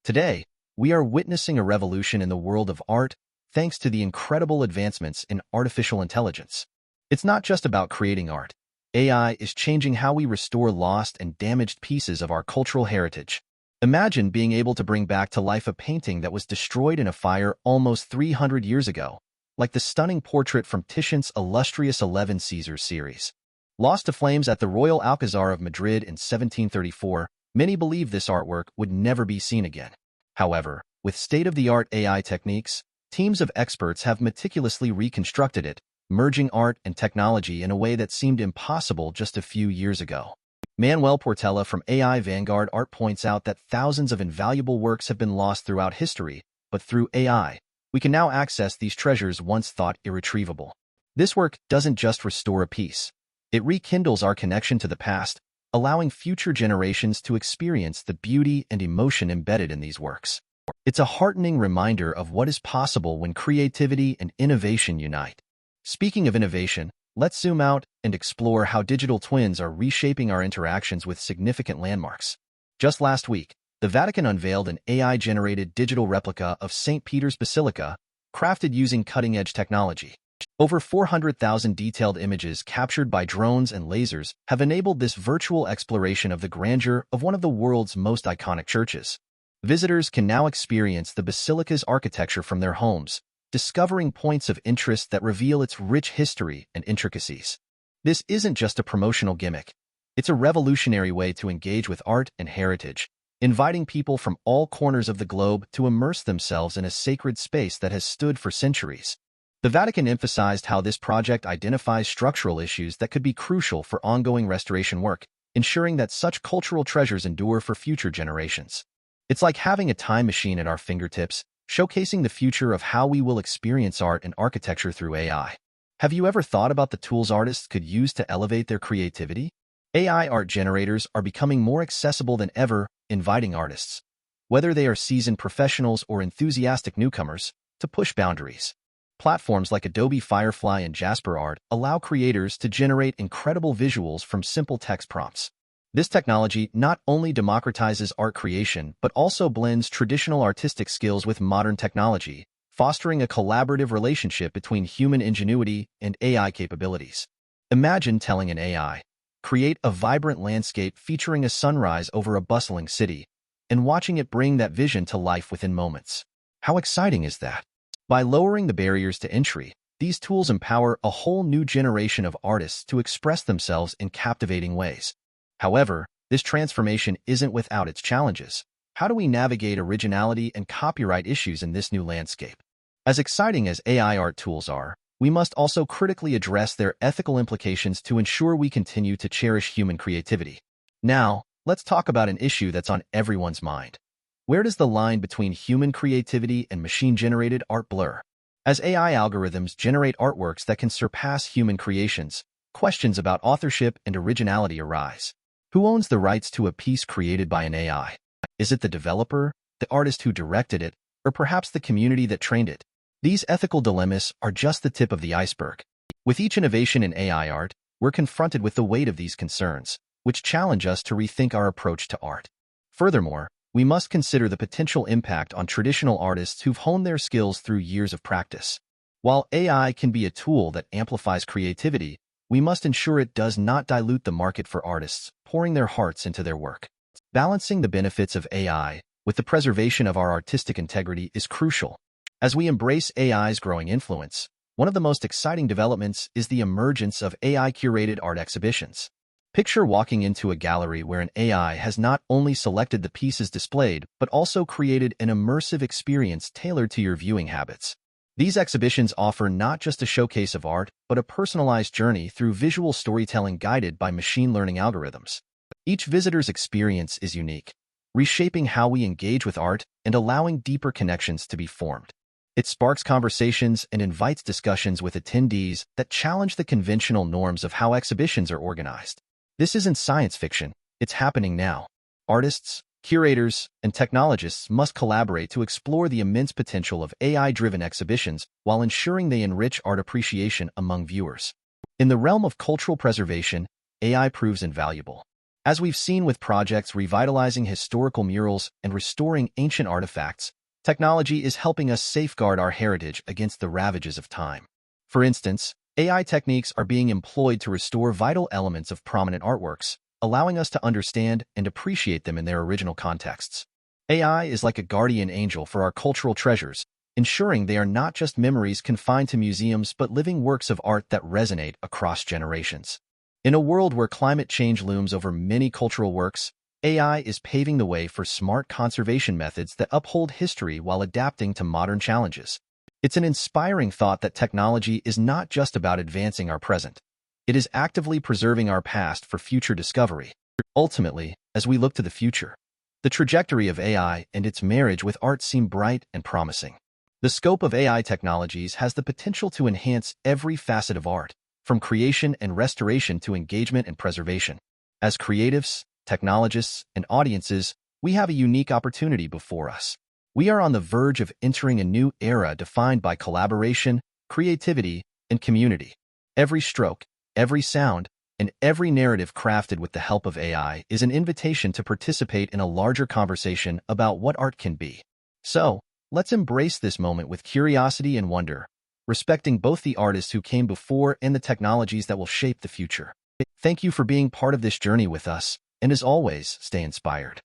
Today, we are witnessing a revolution in the world of art thanks to the incredible advancements in artificial intelligence. It's not just about creating art. AI is changing how we restore lost and damaged pieces of our cultural heritage. Imagine being able to bring back to life a painting that was destroyed in a fire almost 300 years ago, like the stunning portrait from Titian's illustrious 11 Caesars series. Lost to flames at the Royal Alcazar of Madrid in 1734, many believe this artwork would never be seen again. However, with state-of-the-art AI techniques, teams of experts have meticulously reconstructed it, merging art and technology in a way that seemed impossible just a few years ago. Manuel Portela from AI Vanguard Art points out that thousands of invaluable works have been lost throughout history, but through AI, we can now access these treasures once thought irretrievable. This work doesn't just restore a piece. It rekindles our connection to the past, allowing future generations to experience the beauty and emotion embedded in these works. It's a heartening reminder of what is possible when creativity and innovation unite. Speaking of innovation, let's zoom out and explore how digital twins are reshaping our interactions with significant landmarks. Just last week, the Vatican unveiled an AI-generated digital replica of St. Peter's Basilica, crafted using cutting-edge technology. Over 400,000 detailed images captured by drones and lasers have enabled this virtual exploration of the grandeur of one of the world's most iconic churches. Visitors can now experience the basilica's architecture from their homes, discovering points of interest that reveal its rich history and intricacies. This isn't just a promotional gimmick. It's a revolutionary way to engage with art and heritage, inviting people from all corners of the globe to immerse themselves in a sacred space that has stood for centuries. The Vatican emphasized how this project identifies structural issues that could be crucial for ongoing restoration work, ensuring that such cultural treasures endure for future generations. It's like having a time machine at our fingertips, showcasing the future of how we will experience art and architecture through AI. Have you ever thought about the tools artists could use to elevate their creativity? AI art generators are becoming more accessible than ever, inviting artists, whether they are seasoned professionals or enthusiastic newcomers, to push boundaries. Platforms like Adobe Firefly and Jasper Art allow creators to generate incredible visuals from simple text prompts. This technology not only democratizes art creation but also blends traditional artistic skills with modern technology, fostering a collaborative relationship between human ingenuity and AI capabilities. Imagine telling an AI, create a vibrant landscape featuring a sunrise over a bustling city, and watching it bring that vision to life within moments. How exciting is that? By lowering the barriers to entry, these tools empower a whole new generation of artists to express themselves in captivating ways. However, this transformation isn't without its challenges. How do we navigate originality and copyright issues in this new landscape? As exciting as AI art tools are, we must also critically address their ethical implications to ensure we continue to cherish human creativity. Now, let's talk about an issue that's on everyone's mind. Where does the line between human creativity and machine-generated art blur? As AI algorithms generate artworks that can surpass human creations, questions about authorship and originality arise. Who owns the rights to a piece created by an AI? Is it the developer, the artist who directed it, or perhaps the community that trained it? These ethical dilemmas are just the tip of the iceberg. With each innovation in AI art, we're confronted with the weight of these concerns, which challenge us to rethink our approach to art. Furthermore, we must consider the potential impact on traditional artists who've honed their skills through years of practice. While AI can be a tool that amplifies creativity, we must ensure it does not dilute the market for artists, pouring their hearts into their work. Balancing the benefits of AI with the preservation of our artistic integrity is crucial. As we embrace AI's growing influence, one of the most exciting developments is the emergence of AI-curated art exhibitions. Picture walking into a gallery where an AI has not only selected the pieces displayed, but also created an immersive experience tailored to your viewing habits. These exhibitions offer not just a showcase of art, but a personalized journey through visual storytelling guided by machine learning algorithms. Each visitor's experience is unique, reshaping how we engage with art and allowing deeper connections to be formed. It sparks conversations and invites discussions with attendees that challenge the conventional norms of how exhibitions are organized. This isn't science fiction, it's happening now. Artists, curators, and technologists must collaborate to explore the immense potential of AI-driven exhibitions while ensuring they enrich art appreciation among viewers. In the realm of cultural preservation, AI proves invaluable. As we've seen with projects revitalizing historical murals and restoring ancient artifacts, technology is helping us safeguard our heritage against the ravages of time. For instance, AI techniques are being employed to restore vital elements of prominent artworks, allowing us to understand and appreciate them in their original contexts. AI is like a guardian angel for our cultural treasures, ensuring they are not just memories confined to museums but living works of art that resonate across generations. In a world where climate change looms over many cultural works, AI is paving the way for smart conservation methods that uphold history while adapting to modern challenges. It's an inspiring thought that technology is not just about advancing our present. It is actively preserving our past for future discovery. Ultimately, as we look to the future, the trajectory of AI and its marriage with art seem bright and promising. The scope of AI technologies has the potential to enhance every facet of art, from creation and restoration to engagement and preservation. As creatives, technologists, and audiences, we have a unique opportunity before us. We are on the verge of entering a new era defined by collaboration, creativity, and community. Every stroke, every sound, and every narrative crafted with the help of AI is an invitation to participate in a larger conversation about what art can be. So, let's embrace this moment with curiosity and wonder, respecting both the artists who came before and the technologies that will shape the future. Thank you for being part of this journey with us, and as always, stay inspired.